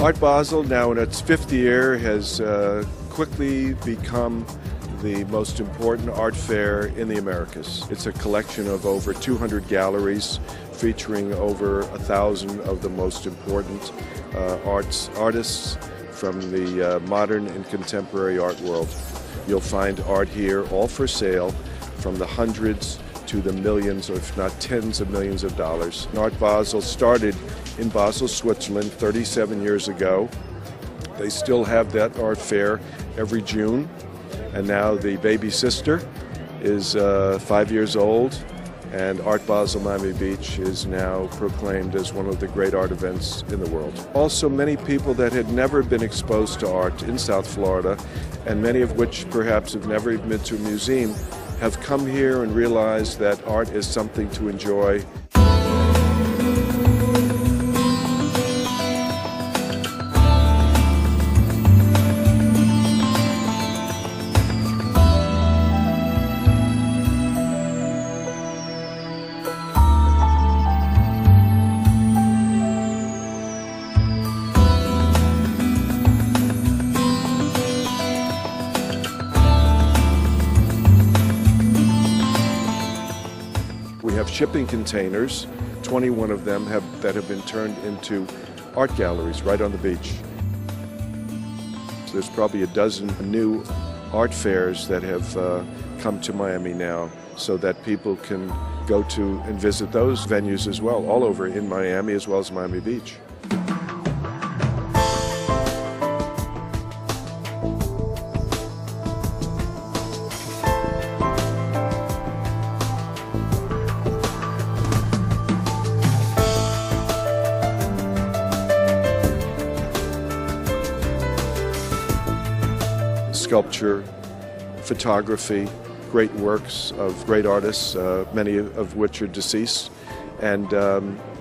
Art Basel, now in its 5th year, has quickly become the most important art fair in the Americas. It's a collection of over 200 galleries featuring over 1,000 of the most important artists from the modern and contemporary art world. You'll find art here, all for sale, from the hundreds to the millions, or if not tens of millions of dollars. Art Basel started in Basel, Switzerland 37 years ago. They still have that art fair every June, and now the baby sister is 5 years old, and Art Basel Miami Beach is now proclaimed as one of the great art events in the world. Also, many people that had never been exposed to art in South Florida, and many of which perhaps have never even been to a museum, have come here and realized that art is something to enjoy. We have shipping containers, 21 of them that have been turned into art galleries right on the beach. So there's probably a dozen new art fairs that have come to Miami now, so that people can go to and visit those venues as well, all over in Miami as well as Miami Beach. Sculpture, photography, great works of great artists, many of which are deceased, and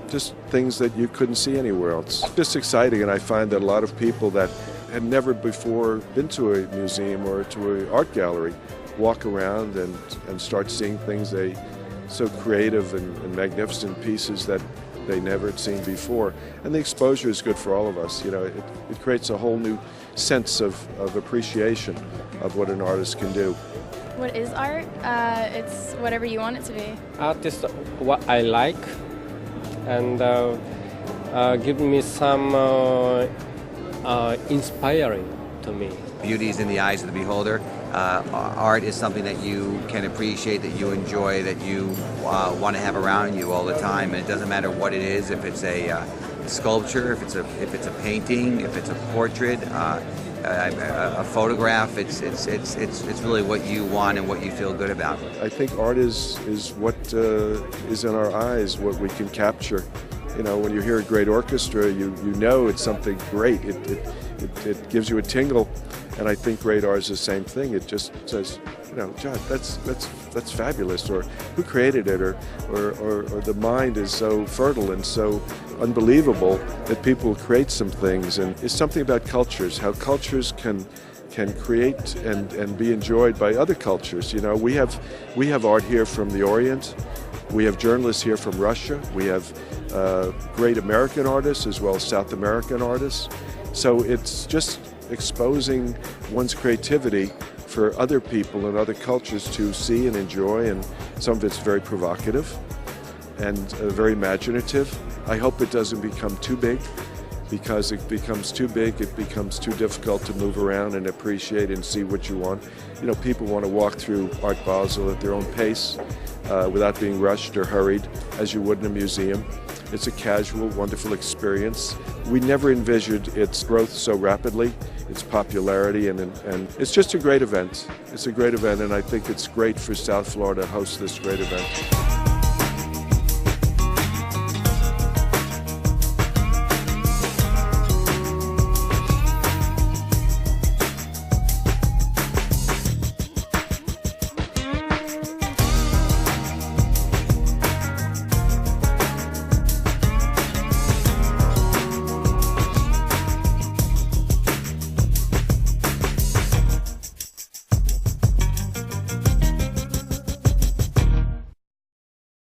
just things that you couldn't see anywhere else. It's just exciting, and I find that a lot of people that had never before been to a museum or to an art gallery walk around and start seeing things, so creative and magnificent pieces that they never had seen before. And the exposure is good for all of us. You know, it creates a whole new sense of appreciation of what an artist can do. What is art? It's whatever you want it to be. Art is what I like, and give me some inspiring to me. Beauty is in the eyes of the beholder. Art is something that you can appreciate, that you enjoy, that you want to have around you all the time. And it doesn't matter what it is, if it's a sculpture, if it's a painting, if it's a portrait, a photograph. It's really what you want and what you feel good about. I think art is what is in our eyes, what we can capture. You know, when you hear a great orchestra, you know it's something great. It gives you a tingle, and I think great art is the same thing. It just says, you know, John, that's fabulous, or who created it, or the mind is so fertile and so unbelievable that people create some things. And it's something about cultures, how cultures can create and be enjoyed by other cultures. You know, we have art here from the Orient. We have journalists here from Russia. We have great American artists as well as South American artists. So it's just exposing one's creativity for other people and other cultures to see and enjoy, and some of it's very provocative and very imaginative. I hope it doesn't become too big, because it becomes too big, it becomes too difficult to move around and appreciate and see what you want. You know, people want to walk through Art Basel at their own pace without being rushed or hurried, as you would in a museum. It's a casual, wonderful experience. We never envisioned its growth so rapidly, its popularity, and it's just a great event. It's a great event, and I think it's great for South Florida to host this great event.